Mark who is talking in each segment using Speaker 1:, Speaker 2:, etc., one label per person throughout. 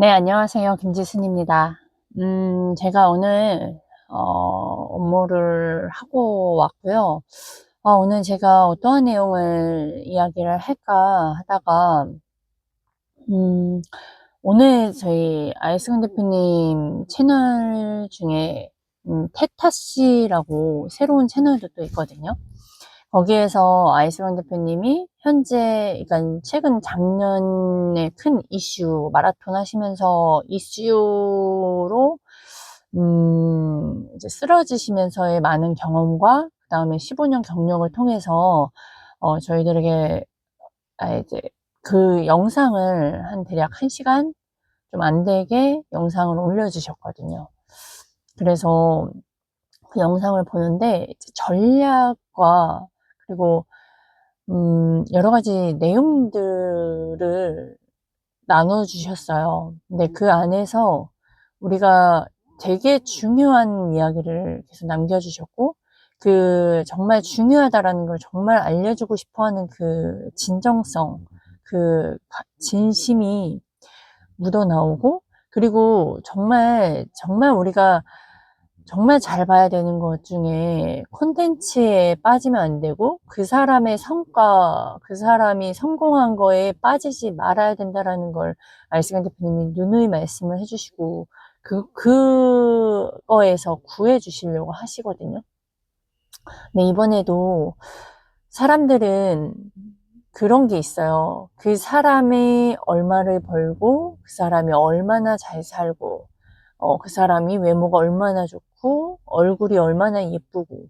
Speaker 1: 네, 안녕하세요. 김지순입니다. 제가 오늘, 업무를 하고 왔고요. 오늘 제가 어떠한 내용을 이야기를 할까 하다가, 음, 오늘 저희 아이스건 대표님 채널 중에, 테타씨라고 새로운 채널도 또 있거든요. 거기에서 아이스건 대표님이 현재, 그러니까 최근 작년에 큰 이슈, 마라톤 하시면서 이슈로, 이제 쓰러지시면서의 많은 경험과, 그 다음에 15년 경력을 통해서, 저희들에게, 이제 그 영상을 한 대략 1시간 좀 안 되게 영상을 올려주셨거든요. 그래서 그 영상을 보는데, 이제 전략과, 그리고 여러 가지 내용들을 나눠주셨어요. 근데 그 안에서 우리가 되게 중요한 이야기를 계속 남겨주셨고, 그 정말 중요하다라는 걸 정말 알려주고 싶어 하는 그 진정성, 그 진심이 묻어나오고, 그리고 정말 우리가 정말 잘 봐야 되는 것 중에 콘텐츠에 빠지면 안 되고 그 사람의 성과, 그 사람이 성공한 거에 빠지지 말아야 된다라는 걸 알시간 대표님이 누누이 말씀을 해주시고 그거에서 구해 주시려고 하시거든요. 근데 이번에도 사람들은 그런 게 있어요. 그 사람이 얼마를 벌고 그 사람이 얼마나 잘 살고 그 사람이 외모가 얼마나 좋고 얼굴이 얼마나 예쁘고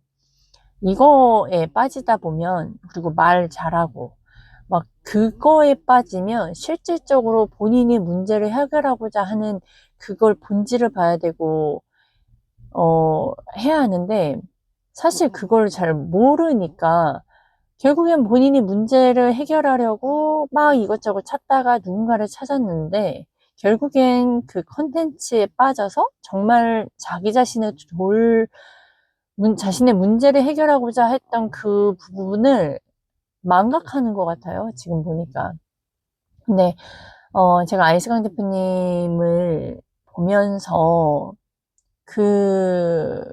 Speaker 1: 이거에 빠지다 보면, 그리고 말 잘하고 막 그거에 빠지면 실질적으로 본인이 문제를 해결하고자 하는 그걸 본질을 봐야 되고 해야 하는데, 사실 그걸 잘 모르니까 결국엔 본인이 문제를 해결하려고 막 이것저것 찾다가 누군가를 찾았는데, 결국엔 그 컨텐츠에 빠져서 정말 자기 자신을 자신의 문제를 해결하고자 했던 그 부분을 망각하는 것 같아요. 지금 보니까. 근데, 제가 아이스강 대표님을 보면서 그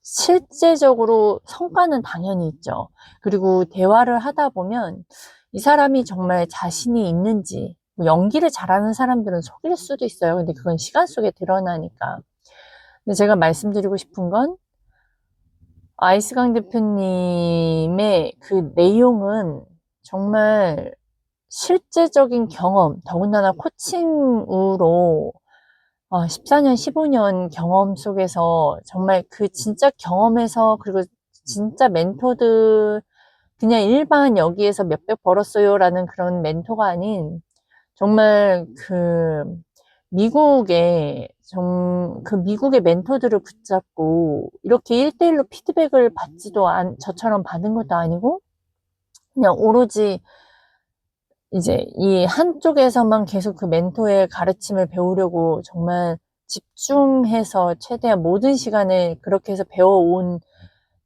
Speaker 1: 실제적으로 성과는 당연히 있죠. 그리고 대화를 하다 보면 이 사람이 정말 자신이 있는지, 뭐 연기를 잘하는 사람들은 속일 수도 있어요. 근데 그건 시간 속에 드러나니까. 근데 제가 말씀드리고 싶은 건 아이스강 대표님의 그 내용은 정말 실제적인 경험, 더군다나 코칭으로 14년, 15년 경험 속에서 정말 그 진짜 경험에서, 그리고 진짜 멘토들, 그냥 일반 여기에서 몇백 벌었어요 라는 그런 멘토가 아닌, 정말 그 미국의 멘토들을 붙잡고 이렇게 1대1로 피드백을 저처럼 받은 것도 아니고, 그냥 오로지 이제 이 한쪽에서만 계속 그 멘토의 가르침을 배우려고 정말 집중해서 최대한 모든 시간을 그렇게 해서 배워온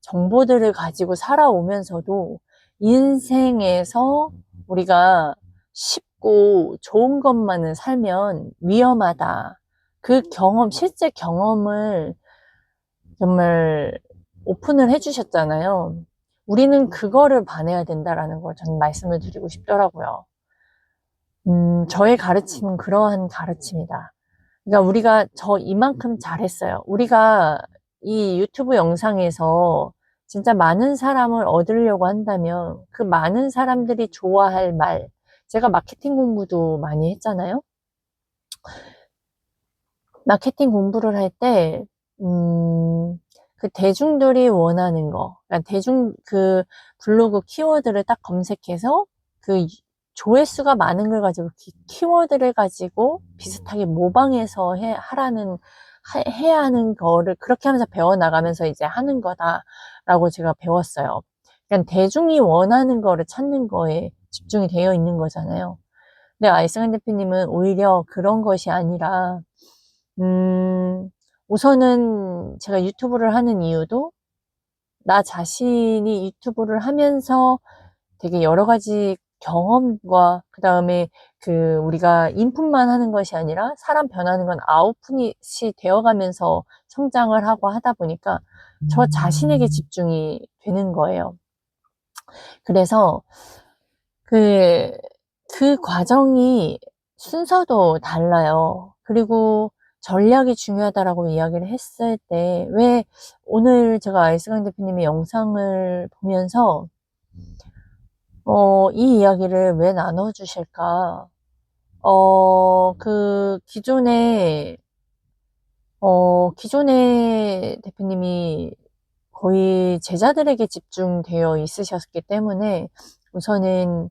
Speaker 1: 정보들을 가지고 살아오면서도, 인생에서 우리가 쉽고 좋은 것만을 살면 위험하다. 그 경험, 실제 경험을 정말 오픈을 해주셨잖아요. 우리는 그거를 반해야 된다라는 걸 저는 말씀을 드리고 싶더라고요. 저의 가르침은 그러한 가르침이다. 그러니까 우리가 이만큼 잘했어요. 우리가 이 유튜브 영상에서 진짜 많은 사람을 얻으려고 한다면 그 많은 사람들이 좋아할 말, 제가 마케팅 공부도 많이 했잖아요. 마케팅 공부를 할 때, 그 대중들이 원하는 거, 그러니까 그 블로그 키워드를 딱 검색해서 그 조회수가 많은 걸 가지고 키워드를 가지고 비슷하게 모방해서 해야 하는 거를 그렇게 하면서 배워나가면서 이제 하는 거다라고 제가 배웠어요. 그러니까 대중이 원하는 거를 찾는 거에 집중이 되어 있는 거잖아요. 근데 아이스간 대표님은 오히려 그런 것이 아니라, 음, 우선은 제가 유튜브를 하는 이유도 나 자신이 유튜브를 하면서 되게 여러 가지 경험과 그 다음에 우리가 인풋만 하는 것이 아니라 사람 변하는 건 아웃풋이 되어가면서 성장을 하고 하다 보니까 저 자신에게 집중이 되는 거예요. 그래서 그 과정이 순서도 달라요. 그리고 전략이 중요하다라고 이야기를 했을 때, 왜 오늘 제가 아이스강 대표님의 영상을 보면서, 이 이야기를 왜 나눠주실까? 기존에 대표님이 거의 제자들에게 집중되어 있으셨기 때문에 우선은,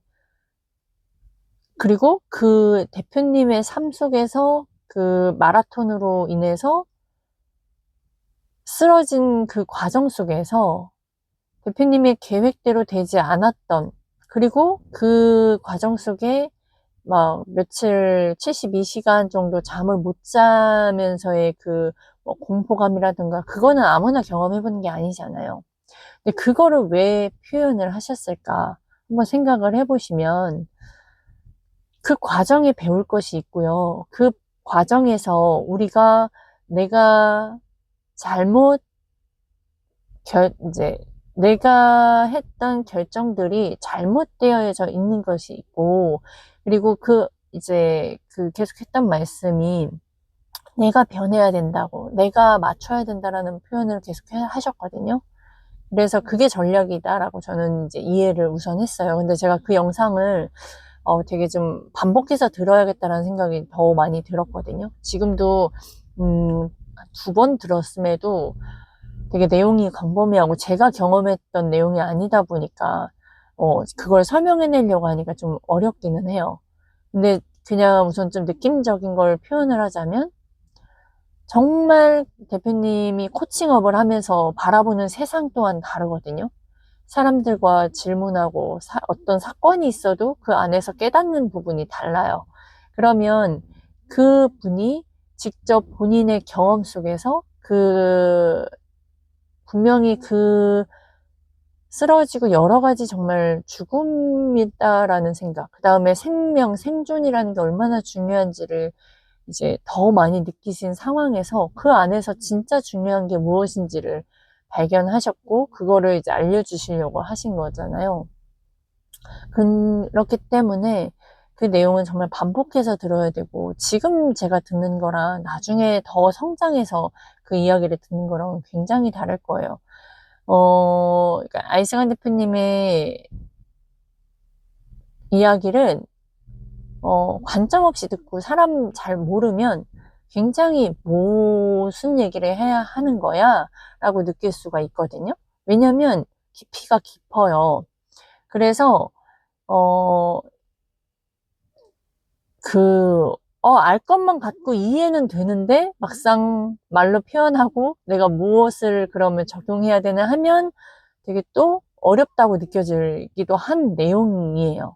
Speaker 1: 그리고 그 대표님의 삶 속에서 그 마라톤으로 인해서 쓰러진 그 과정 속에서 대표님의 계획대로 되지 않았던, 그리고 그 과정 속에 막 며칠 72시간 정도 잠을 못 자면서의 뭐 공포감이라든가, 그거는 아무나 경험해보는 게 아니잖아요. 근데 그거를 왜 표현을 하셨을까 한번 생각을 해보시면, 그 과정에 배울 것이 있고요. 그 과정에서 내가 잘못 이제 내가 했던 결정들이 잘못되어져 있는 것이 있고, 그리고 계속 했던 말씀이 내가 변해야 된다고, 내가 맞춰야 된다라는 표현을 계속 하셨거든요. 그래서 그게 전략이다라고 저는 이제 이해를 우선 했어요. 근데 제가 그 영상을 되게 좀 반복해서 들어야겠다라는 생각이 더 많이 들었거든요. 지금도 2번 들었음에도 되게 내용이 광범위하고 제가 경험했던 내용이 아니다 보니까 그걸 설명해내려고 하니까 좀 어렵기는 해요. 근데 그냥 우선 좀 느낌적인 걸 표현을 하자면, 정말 대표님이 코칭업을 하면서 바라보는 세상 또한 다르거든요. 사람들과 질문하고 어떤 사건이 있어도 그 안에서 깨닫는 부분이 달라요. 그러면 그 분이 직접 본인의 경험 속에서 분명히 쓰러지고 여러 가지 정말 죽음이다라는 생각, 그 다음에 생존이라는 게 얼마나 중요한지를 이제 더 많이 느끼신 상황에서 그 안에서 진짜 중요한 게 무엇인지를 발견하셨고, 그거를 이제 알려주시려고 하신 거잖아요. 그렇기 때문에 그 내용은 정말 반복해서 들어야 되고, 지금 제가 듣는 거랑 나중에 더 성장해서 그 이야기를 듣는 거랑 굉장히 다를 거예요. 그러니까 아이스강 대표님의 이야기를 관점 없이 듣고 사람 잘 모르면 굉장히 무슨 얘기를 해야 하는 거야 라고 느낄 수가 있거든요. 왜냐면 깊이가 깊어요. 그래서 알 것만 같고 이해는 되는데 막상 말로 표현하고 내가 무엇을 그러면 적용해야 되나 하면 되게 또 어렵다고 느껴지기도 한 내용이에요.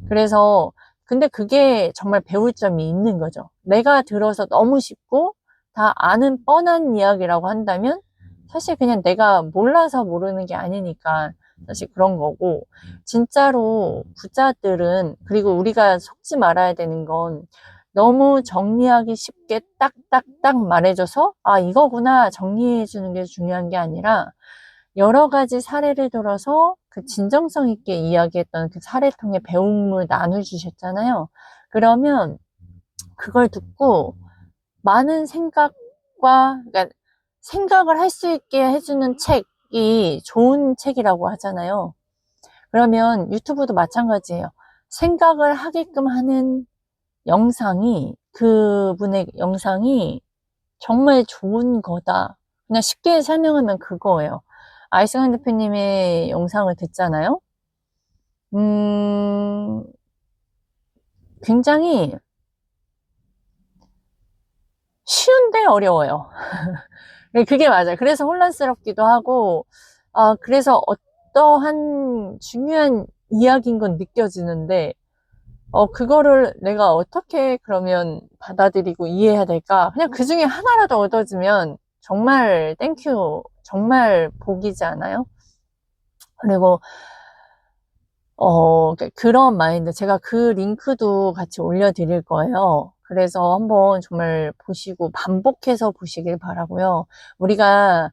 Speaker 1: 그래서 근데 그게 정말 배울 점이 있는 거죠. 내가 들어서 너무 쉽고 다 아는 뻔한 이야기라고 한다면 사실 그냥 내가 몰라서 모르는 게 아니니까 사실 그런 거고, 진짜로 부자들은, 그리고 우리가 속지 말아야 되는 건 너무 정리하기 쉽게 딱딱딱 말해줘서 이거구나 정리해 주는 게 중요한 게 아니라, 여러 가지 사례를 들어서 그 진정성 있게 이야기했던 그 사례를 통해 배움을 나눠주셨잖아요. 그러면 그걸 듣고 많은 그러니까 생각을 할 수 있게 해주는 책이 좋은 책이라고 하잖아요. 그러면 유튜브도 마찬가지예요. 생각을 하게끔 하는 그분의 영상이 정말 좋은 거다. 그냥 쉽게 설명하면 그거예요. 아이스강 대표님의 영상을 듣잖아요. 굉장히 쉬운데 어려워요. 그게 맞아요. 그래서 혼란스럽기도 하고, 그래서 어떠한 중요한 이야기인 건 느껴지는데, 그거를 내가 어떻게 그러면 받아들이고 이해해야 될까? 그냥 그 중에 하나라도 얻어지면 정말 땡큐, 정말 복이지 않아요? 그리고 그런 마인드, 제가 그 링크도 같이 올려드릴 거예요. 그래서 한번 정말 보시고 반복해서 보시길 바라고요. 우리가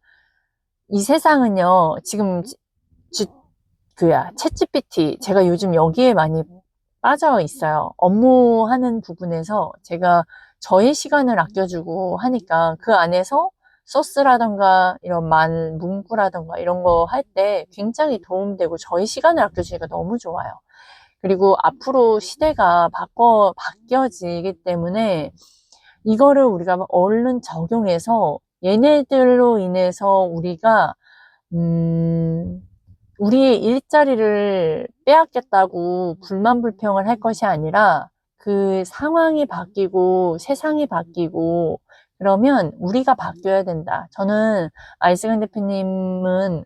Speaker 1: 이 세상은요, 지금 챗GPT, 제가 요즘 여기에 많이 빠져 있어요. 업무하는 부분에서 제가 저의 시간을 아껴주고 하니까 그 안에서 소스라던가 이런 문구라던가 이런 거 할 때 굉장히 도움되고 저의 시간을 아껴주니까 너무 좋아요. 그리고 앞으로 시대가 바뀌어지기 때문에 이거를 우리가 얼른 적용해서 얘네들로 인해서 우리가 우리의 일자리를 빼앗겼다고 불만 불평을 할 것이 아니라 그 상황이 바뀌고 세상이 바뀌고 그러면 우리가 바뀌어야 된다. 저는 아이스간 대표님은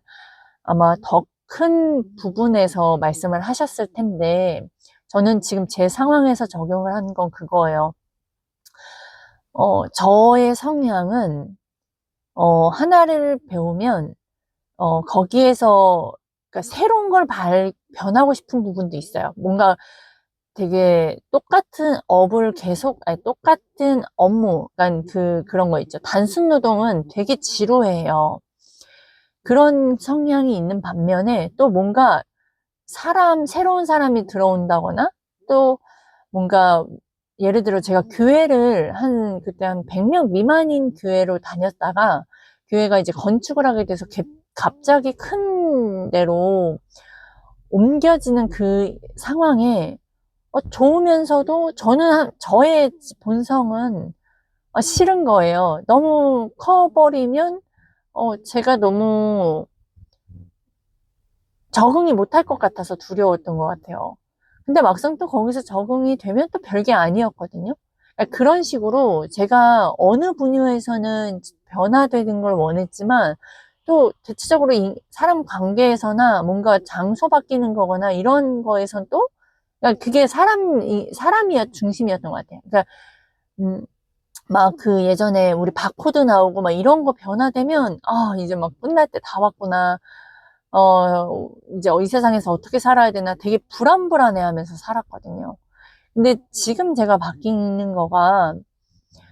Speaker 1: 아마 더 큰 부분에서 말씀을 하셨을 텐데 저는 지금 제 상황에서 적용을 한 건 그거예요. 저의 성향은 하나를 배우면 거기에서 그러니까 새로운 걸 변하고 싶은 부분도 있어요. 뭔가 되게 똑같은 업을 아니, 똑같은 업무, 그러니까 그런 거 있죠. 단순 노동은 되게 지루해요. 그런 성향이 있는 반면에 또 뭔가 새로운 사람이 들어온다거나 또 뭔가 예를 들어 제가 교회를 그때 한 100명 미만인 교회로 다녔다가 교회가 이제 건축을 하게 돼서 갑자기 큰 데로 옮겨지는 그 상황에 좋으면서도 저의 본성은 싫은 거예요. 너무 커버리면 제가 너무 적응이 못할 것 같아서 두려웠던 것 같아요. 근데 막상 또 거기서 적응이 되면 또 별게 아니었거든요. 그러니까 그런 식으로 제가 어느 분야에서는 변화되는 걸 원했지만 또 대체적으로 사람 관계에서나 뭔가 장소 바뀌는 거거나 이런 거에선 또 그러니까 그게 사람이 중심이었던 것 같아요. 그러니까 막 그 예전에 우리 바코드 나오고 막 이런 거 변화되면 이제 막 끝날 때 다 왔구나. 이제 이 세상에서 어떻게 살아야 되나 되게 불안불안해 하면서 살았거든요. 근데 지금 제가 바뀌는 거가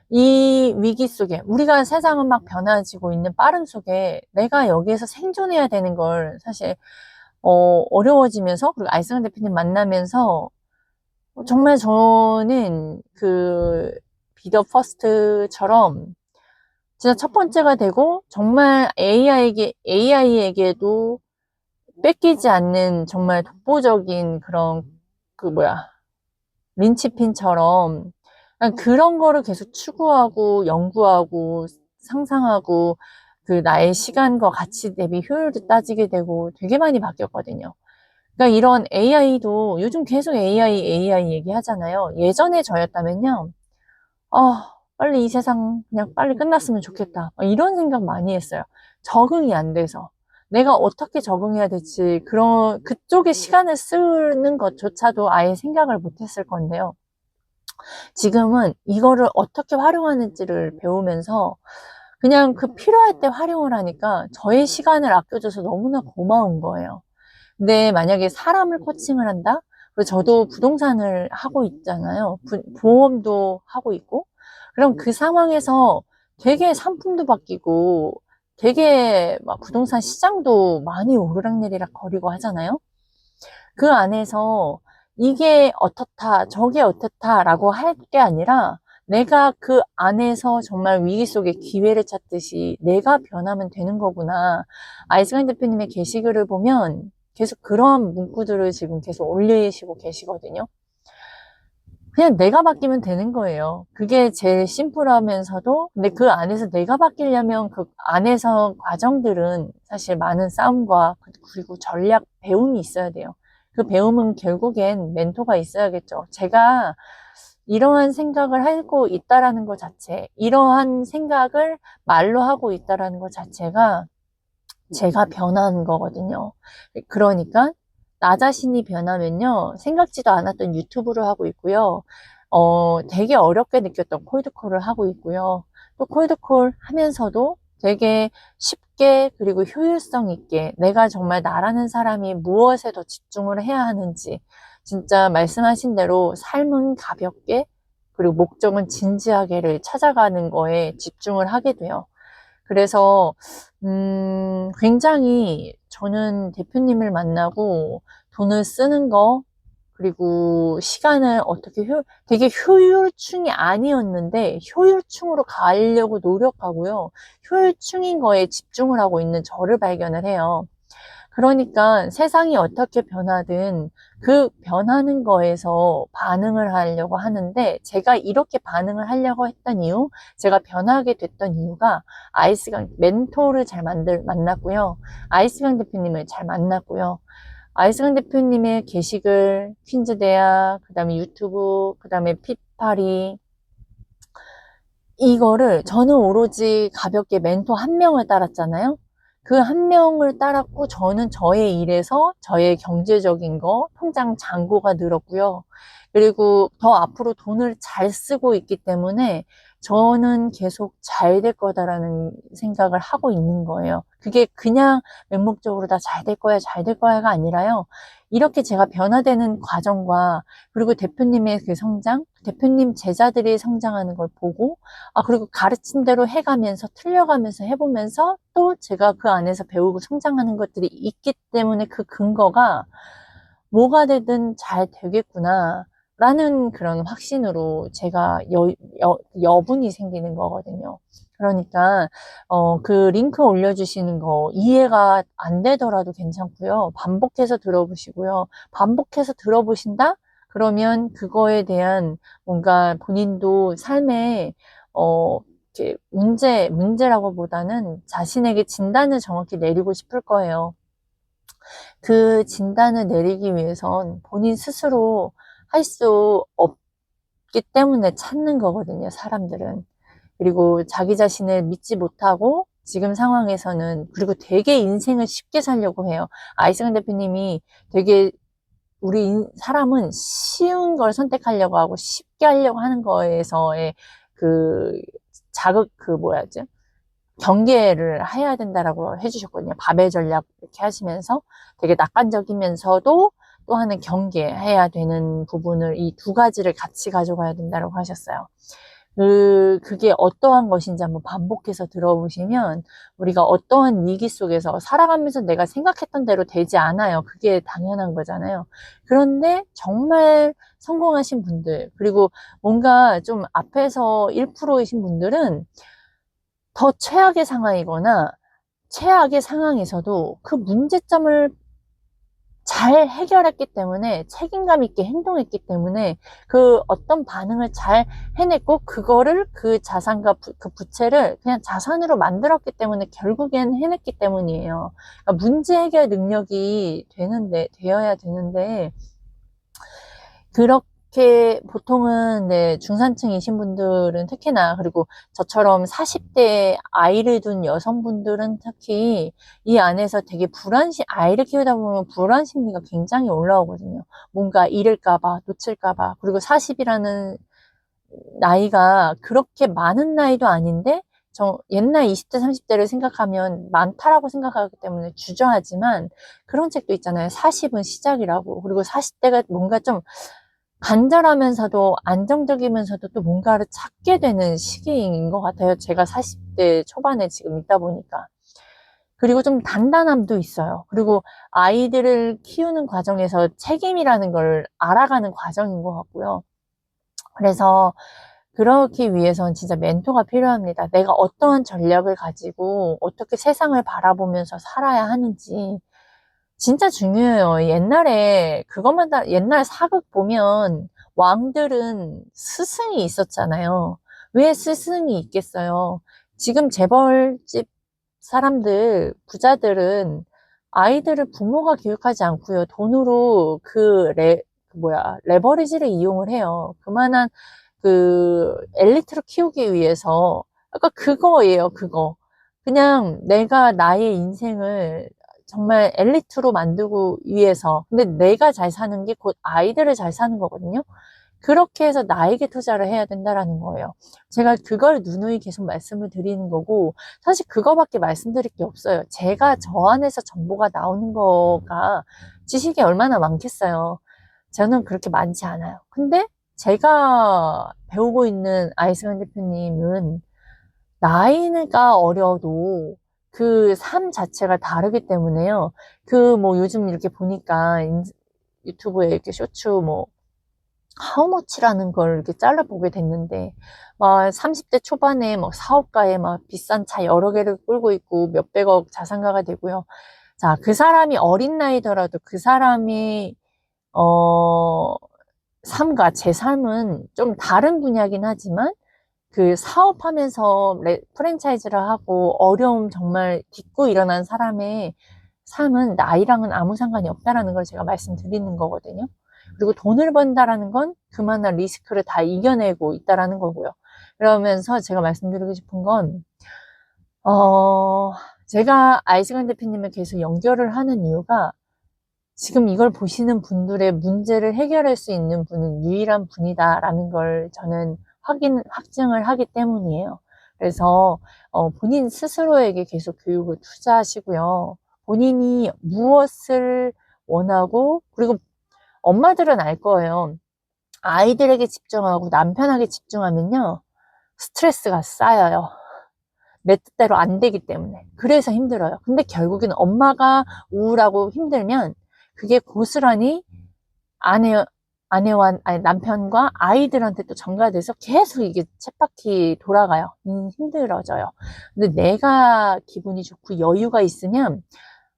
Speaker 1: 이 위기 속에 우리가 세상은 막 변화지고 있는 빠름 속에 내가 여기에서 생존해야 되는 걸 사실 어려워지면서 그리고 알승환 대표님 만나면서 정말 저는 비더 퍼스트처럼 진짜 첫 번째가 되고 정말 AI에게도 뺏기지 않는 정말 독보적인 그런 린치핀처럼 그런 거를 계속 추구하고 연구하고 상상하고 나의 시간과 가치 대비 효율도 따지게 되고 되게 많이 바뀌었거든요. 그러니까 이런 AI도 요즘 계속 AI 얘기하잖아요. 예전에 저였다면요. 빨리 이 세상 그냥 빨리 끝났으면 좋겠다. 이런 생각 많이 했어요. 적응이 안 돼서. 내가 어떻게 적응해야 될지, 그쪽에 시간을 쓰는 것조차도 아예 생각을 못 했을 건데요. 지금은 이거를 어떻게 활용하는지를 배우면서 그냥 필요할 때 활용을 하니까 저의 시간을 아껴줘서 너무나 고마운 거예요. 근데 만약에 사람을 코칭을 한다? 그리고 저도 부동산을 하고 있잖아요. 보험도 하고 있고. 그럼 그 상황에서 되게 상품도 바뀌고 되게 막 부동산 시장도 많이 오르락내리락 거리고 하잖아요. 그 안에서 이게 어떻다, 저게 어떻다라고 할 게 아니라 내가 그 안에서 정말 위기 속에 기회를 찾듯이 내가 변하면 되는 거구나. 아이스간 대표님의 게시글을 보면 계속 그러한 문구들을 지금 계속 올리시고 계시거든요. 그냥 내가 바뀌면 되는 거예요. 그게 제일 심플하면서도 근데 그 안에서 내가 바뀌려면 그 안에서 과정들은 사실 많은 싸움과 그리고 전략 배움이 있어야 돼요. 그 배움은 결국엔 멘토가 있어야겠죠. 제가 이러한 생각을 하고 있다라는 것 자체, 이러한 생각을 말로 하고 있다라는 것 자체가 제가 변한 거거든요. 그러니까 나 자신이 변하면요. 생각지도 않았던 유튜브를 하고 있고요. 되게 어렵게 느꼈던 콜드콜을 하고 있고요. 또 콜드콜 하면서도 되게 쉽게 그리고 효율성 있게 내가 정말 나라는 사람이 무엇에 더 집중을 해야 하는지 진짜 말씀하신 대로 삶은 가볍게 그리고 목적은 진지하게를 찾아가는 거에 집중을 하게 돼요. 그래서 굉장히 저는 대표님을 만나고 돈을 쓰는 거 그리고 시간을 어떻게 되게 효율충이 아니었는데 효율충으로 가려고 노력하고요. 효율충인 거에 집중을 하고 있는 저를 발견을 해요. 그러니까 세상이 어떻게 변하든 그 변하는 거에서 반응을 하려고 하는데 제가 이렇게 반응을 하려고 했던 이유, 제가 변하게 됐던 이유가 아이스강 멘토를 잘 만났고요. 아이스강 대표님을 잘 만났고요. 아이스강 대표님의 게시글, 퀸즈대학, 그 다음에 유튜브, 그 다음에 핏파리 이거를 저는 오로지 가볍게 멘토 한 명을 따랐잖아요. 그 한 명을 따랐고 저는 저의 일에서 저의 경제적인 거, 통장 잔고가 늘었고요. 그리고 더 앞으로 돈을 잘 쓰고 있기 때문에 저는 계속 잘 될 거다라는 생각을 하고 있는 거예요. 그게 그냥 맹목적으로 다 잘 될 거야, 잘 될 거야가 아니라요. 이렇게 제가 변화되는 과정과 그리고 대표님의 그 성장, 대표님 제자들이 성장하는 걸 보고 그리고 가르친 대로 해가면서 틀려가면서 해보면서 또 제가 그 안에서 배우고 성장하는 것들이 있기 때문에 그 근거가 뭐가 되든 잘 되겠구나 라는 그런 확신으로 제가 여분이 생기는 거거든요. 그러니까 그 링크 올려주시는 거 이해가 안 되더라도 괜찮고요. 반복해서 들어보시고요. 반복해서 들어보신다? 그러면 그거에 대한 뭔가 본인도 삶에 이렇게 문제라고 보다는 자신에게 진단을 정확히 내리고 싶을 거예요. 그 진단을 내리기 위해선 본인 스스로 할 수 없기 때문에 찾는 거거든요, 사람들은. 그리고 자기 자신을 믿지 못하고 지금 상황에서는 그리고 되게 인생을 쉽게 살려고 해요. 아이스강 대표님이 되게 사람은 쉬운 걸 선택하려고 하고 쉽게 하려고 하는 거에서의 그 뭐야지? 경계를 해야 된다라고 해주셨거든요. 바벨 전략 이렇게 하시면서 되게 낙관적이면서도 또 하는 경계해야 되는 부분을 이 두 가지를 같이 가져가야 된다고 하셨어요. 그게 어떠한 것인지 한번 반복해서 들어보시면 우리가 어떠한 위기 속에서 살아가면서 내가 생각했던 대로 되지 않아요. 그게 당연한 거잖아요. 그런데 정말 성공하신 분들, 그리고 뭔가 좀 앞에서 1%이신 분들은 더 최악의 상황이거나 최악의 상황에서도 그 문제점을 잘 해결했기 때문에 책임감 있게 행동했기 때문에 그 어떤 반응을 잘 해냈고 그거를 그 자산과 그 부채를 그냥 자산으로 만들었기 때문에 결국엔 해냈기 때문이에요. 그러니까 문제 해결 능력이 되어야 되는데 그렇게 보통은 중산층이신 분들은 특히나 그리고 저처럼 40대 아이를 둔 여성분들은 특히 이 안에서 되게 아이를 키우다 보면 불안 심리가 굉장히 올라오거든요. 뭔가 잃을까봐, 놓칠까봐. 그리고 40이라는 나이가 그렇게 많은 나이도 아닌데 옛날 20대, 30대를 생각하면 많다라고 생각하기 때문에 주저하지만 그런 책도 있잖아요. 40은 시작이라고. 그리고 40대가 뭔가 좀 간절하면서도 안정적이면서도 또 뭔가를 찾게 되는 시기인 것 같아요. 제가 40대 초반에 지금 있다 보니까. 그리고 좀 단단함도 있어요. 그리고 아이들을 키우는 과정에서 책임이라는 걸 알아가는 과정인 것 같고요. 그래서 그러기 위해서는 진짜 멘토가 필요합니다. 내가 어떠한 전략을 가지고 어떻게 세상을 바라보면서 살아야 하는지 진짜 중요해요. 옛날 사극 보면 왕들은 스승이 있었잖아요. 왜 스승이 있겠어요? 지금 재벌집 사람들, 부자들은 아이들을 부모가 교육하지 않고요. 돈으로 레버리지를 이용을 해요. 그만한 엘리트로 키우기 위해서. 아까 그거예요, 그거. 그냥 내가 나의 인생을 정말 엘리트로 만들고 위해서. 근데 내가 잘 사는 게 곧 아이들을 잘 사는 거거든요. 그렇게 해서 나에게 투자를 해야 된다라는 거예요. 제가 그걸 누누이 계속 말씀을 드리는 거고, 사실 그거밖에 말씀드릴 게 없어요. 제가 저 안에서 정보가 나오는 거가 지식이 얼마나 많겠어요. 저는 그렇게 많지 않아요. 근데 제가 배우고 있는 아이승환 대표님은 나이가 어려도 그 삶 자체가 다르기 때문에요. 그 뭐 요즘 이렇게 보니까 유튜브에 이렇게 쇼츠 뭐 하우머치라는 걸 이렇게 잘라보게 됐는데, 막 30대 초반에 막 사업가에 막 비싼 차 여러 개를 끌고 있고 몇백억 자산가가 되고요. 자, 그 사람이 어린 나이더라도 그 사람이 삶과 제 삶은 좀 다른 분야긴 하지만 그 사업하면서 프랜차이즈를 하고 어려움 정말 딛고 일어난 사람의 삶은 나이랑은 아무 상관이 없다라는 걸 제가 말씀드리는 거거든요. 그리고 돈을 번다라는 건 그만한 리스크를 다 이겨내고 있다라는 거고요. 그러면서 제가 말씀드리고 싶은 건, 제가 아이승환 대표님을 계속 연결을 하는 이유가 지금 이걸 보시는 분들의 문제를 해결할 수 있는 분은 유일한 분이다라는 걸 저는 확증을 하기 때문이에요. 그래서 본인 스스로에게 계속 교육을 투자하시고요. 본인이 무엇을 원하고, 그리고 엄마들은 알 거예요. 아이들에게 집중하고 남편에게 집중하면요, 스트레스가 쌓여요. 내 뜻대로 안 되기 때문에. 그래서 힘들어요. 근데 결국엔 엄마가 우울하고 힘들면 그게 고스란히 아니, 남편과 아이들한테 또 전가돼서 계속 이게 쳇바퀴 돌아가요. 힘들어져요. 근데 내가 기분이 좋고 여유가 있으면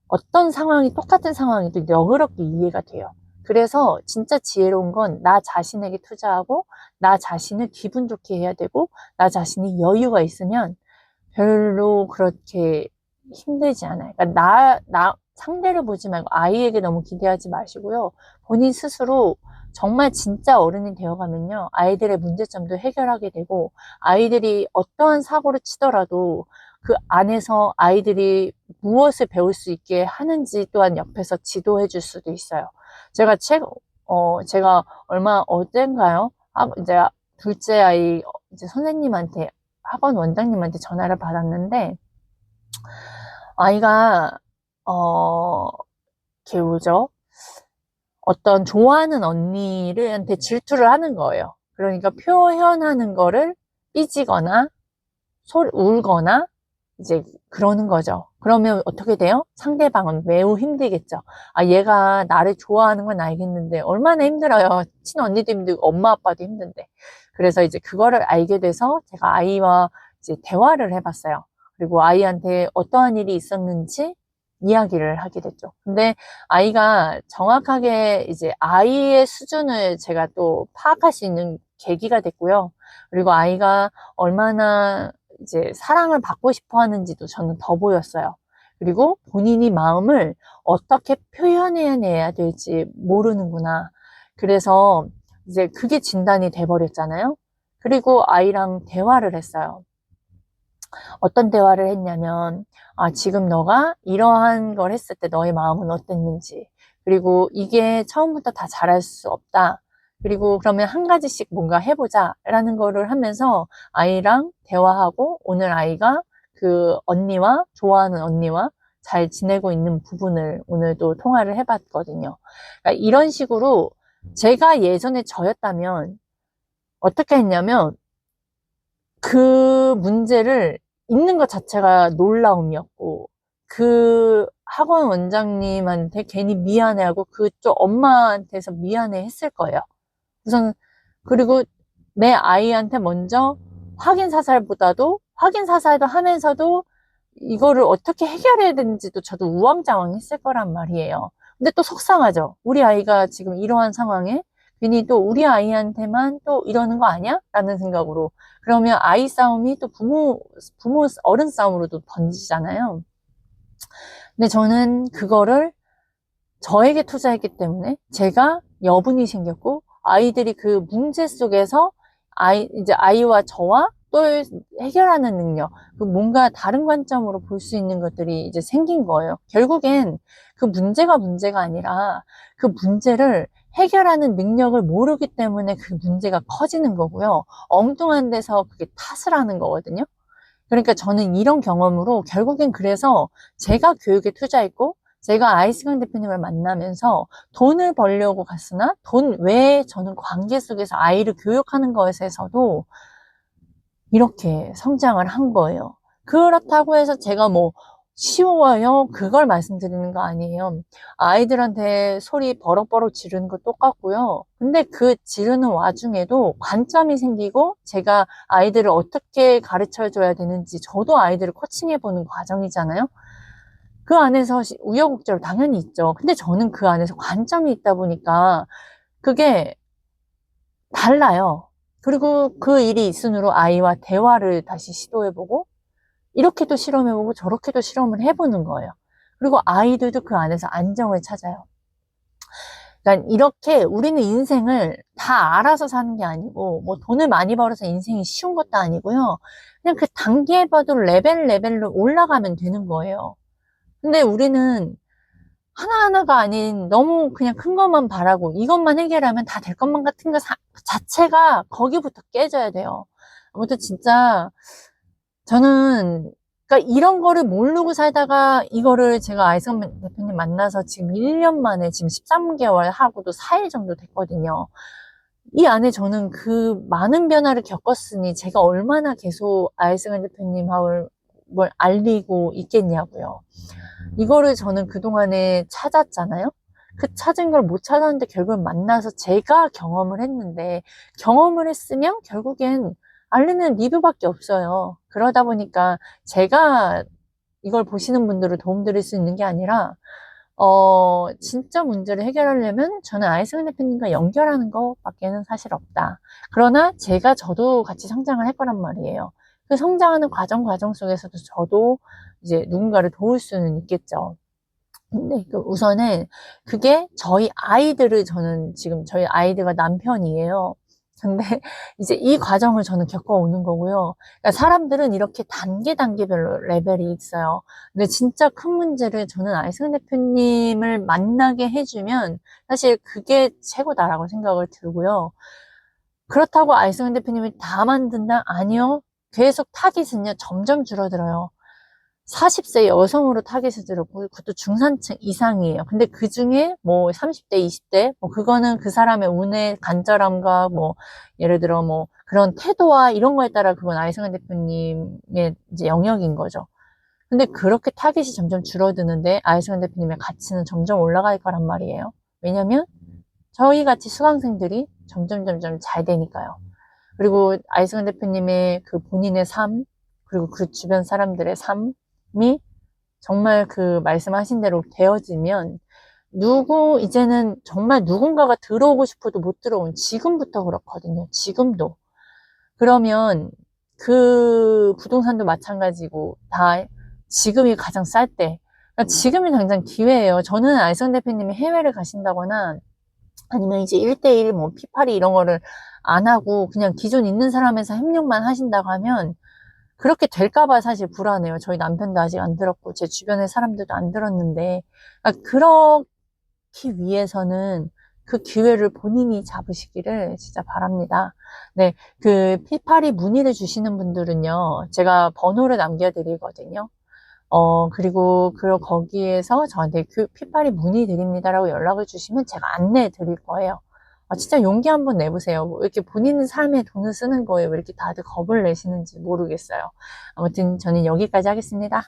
Speaker 1: 어떤 상황이, 똑같은 상황이 또 너그럽게 이해가 돼요. 그래서 진짜 지혜로운 건 나 자신에게 투자하고, 나 자신을 기분 좋게 해야 되고, 나 자신이 여유가 있으면 별로 그렇게 힘들지 않아요. 그러니까 상대를 보지 말고 아이에게 너무 기대하지 마시고요. 본인 스스로 정말 진짜 어른이 되어가면요, 아이들의 문제점도 해결하게 되고, 아이들이 어떠한 사고를 치더라도 그 안에서 아이들이 무엇을 배울 수 있게 하는지 또한 옆에서 지도해 줄 수도 있어요. 제가 제가 얼마 어젠가요? 이제 둘째 아이, 이제 선생님한테, 학원 원장님한테 전화를 받았는데, 아이가, 뭐죠? 어떤 좋아하는 언니한테 질투를 하는 거예요. 그러니까 표현하는 거를 삐지거나, 울거나, 이제 그러는 거죠. 그러면 어떻게 돼요? 상대방은 매우 힘들겠죠. 아, 얘가 나를 좋아하는 건 알겠는데 얼마나 힘들어요. 친언니도 힘들고 엄마 아빠도 힘든데. 그래서 이제 그거를 알게 돼서 제가 아이와 이제 대화를 해봤어요. 그리고 아이한테 어떠한 일이 있었는지 이야기를 하게 됐죠. 근데 아이가 정확하게 이제 아이의 수준을 제가 또 파악할 수 있는 계기가 됐고요. 그리고 아이가 얼마나 이제 사랑을 받고 싶어 하는지도 저는 더 보였어요. 그리고 본인이 마음을 어떻게 표현해내야 될지 모르는구나. 그래서 이제 그게 진단이 돼버렸잖아요. 그리고 아이랑 대화를 했어요. 어떤 대화를 했냐면, 아, 지금 너가 이러한 걸 했을 때 너의 마음은 어땠는지, 그리고 이게 처음부터 다 잘할 수 없다. 그리고 그러면 한 가지씩 뭔가 해보자 라는 거를 하면서 아이랑 대화하고, 오늘 아이가 그 언니와, 좋아하는 언니와 잘 지내고 있는 부분을 오늘도 통화를 해봤거든요. 그러니까 이런 식으로 제가 예전에 저였다면 어떻게 했냐면, 그 문제를 있는 것 자체가 놀라움이었고, 그 학원 원장님한테 괜히 미안해하고 그쪽 엄마한테서 미안해 했을 거예요. 우선, 그리고 내 아이한테 먼저 확인 사살도 하면서도 이거를 어떻게 해결해야 되는지도 저도 우왕좌왕 했을 거란 말이에요. 근데 또 속상하죠. 우리 아이가 지금 이러한 상황에 괜히 또 우리 아이한테만 또 이러는 거 아니야? 라는 생각으로. 그러면 아이 싸움이 또 어른 싸움으로도 번지잖아요. 근데 저는 그거를 저에게 투자했기 때문에 제가 여분이 생겼고, 아이들이 그 문제 속에서 이제 아이와 저와 또 해결하는 능력, 그 뭔가 다른 관점으로 볼 수 있는 것들이 이제 생긴 거예요. 결국엔 그 문제가 아니라 그 문제를 해결하는 능력을 모르기 때문에 그 문제가 커지는 거고요. 엉뚱한 데서 그게 탓을 하는 거거든요. 그러니까 저는 이런 경험으로 결국엔 그래서 제가 교육에 투자했고 제가 아이스강 대표님을 만나면서 돈을 벌려고 갔으나 돈 외에 저는 관계 속에서 아이를 교육하는 것에서도 이렇게 성장을 한 거예요. 그렇다고 해서 제가 뭐 쉬워요? 그걸 말씀드리는 거 아니에요. 아이들한테 소리 버럭버럭 지르는 거 똑같고요. 근데 그 지르는 와중에도 관점이 생기고 제가 아이들을 어떻게 가르쳐 줘야 되는지 저도 아이들을 코칭해 보는 과정이잖아요. 그 안에서 우여곡절 당연히 있죠. 근데 저는 그 안에서 관점이 있다 보니까 그게 달라요. 그리고 그 일이 있으므로 아이와 대화를 다시 시도해보고 이렇게도 실험해보고 저렇게도 실험을 해보는 거예요. 그리고 아이들도 그 안에서 안정을 찾아요. 그러니까 이렇게 우리는 인생을 다 알아서 사는 게 아니고 뭐 돈을 많이 벌어서 인생이 쉬운 것도 아니고요. 그냥 그 단계별로 레벨로 올라가면 되는 거예요. 근데 우리는 하나하나가 아닌 너무 그냥 큰 것만 바라고 이것만 해결하면 다 될 것만 같은 거 자체가 거기부터 깨져야 돼요. 아무튼 진짜 저는 그러니까 이런 거를 모르고 살다가 이거를 제가 아이승 대표님 만나서 지금 1년 만에 지금 13개월 하고도 4일 정도 됐거든요. 이 안에 저는 그 많은 변화를 겪었으니 제가 얼마나 계속 아이승 대표님하고 뭘 알리고 있겠냐고요. 이거를 저는 그동안에 찾았잖아요. 그 찾은 걸 못 찾았는데 결국은 만나서 제가 경험을 했는데 경험을 했으면 결국엔 알리는 리뷰밖에 없어요. 그러다 보니까 제가 이걸 보시는 분들을 도움드릴 수 있는 게 아니라 진짜 문제를 해결하려면 저는 아이승 대표님과 연결하는 것밖에는 사실 없다. 그러나 저도 같이 성장을 할 거란 말이에요. 그 성장하는 과정 속에서도 저도 이제 누군가를 도울 수는 있겠죠. 근데 우선은 그게 저희 아이들을 저는 지금 저희 아이들과 남편이에요. 근데 이제 이 과정을 저는 겪어오는 거고요. 그러니까 사람들은 이렇게 단계별로 레벨이 있어요. 근데 진짜 큰 문제를 저는 아이승 대표님을 만나게 해주면 사실 그게 최고다라고 생각을 들고요. 그렇다고 아이승 대표님이 다 만든다? 아니요. 계속 타깃은요, 점점 줄어들어요. 40세 여성으로 타겟을 들었고, 그것도 중산층 이상이에요. 근데 그 중에 뭐 30대, 20대, 뭐 그거는 그 사람의 운의 간절함과 뭐, 예를 들어 뭐 그런 태도와 이런 거에 따라 그건 아이승환 대표님의 이제 영역인 거죠. 근데 그렇게 타겟이 점점 줄어드는데 아이승환 대표님의 가치는 점점 올라갈 거란 말이에요. 왜냐면 저희 같이 수강생들이 점점 잘 되니까요. 그리고 아이승환 대표님의 그 본인의 삶, 그리고 그 주변 사람들의 삶이 정말 그 말씀하신 대로 되어지면 이제는 정말 누군가가 들어오고 싶어도 못 들어온 지금부터 그렇거든요. 지금도. 그러면 그 부동산도 마찬가지고 다 지금이 가장 쌀 때. 그러니까 지금이 당장 기회예요. 저는 아이승 대표님이 해외를 가신다거나 아니면 이제 1대1 뭐 피파리 이런 거를 안 하고 그냥 기존 있는 사람에서 협력만 하신다고 하면 그렇게 될까봐 사실 불안해요. 저희 남편도 아직 안 들었고 제 주변의 사람들도 안 들었는데 그러니까 그렇기 위해서는 그 기회를 본인이 잡으시기를 진짜 바랍니다. 네, 그 피파리 문의를 주시는 분들은요, 제가 번호를 남겨드리거든요. 그리고 거기에서 저한테 피파리 문의 드립니다라고 연락을 주시면 제가 안내해 드릴 거예요. 진짜 용기 한번 내보세요. 왜 이렇게 본인 삶에 돈을 쓰는 거에 왜 이렇게 다들 겁을 내시는지 모르겠어요. 아무튼 저는 여기까지 하겠습니다.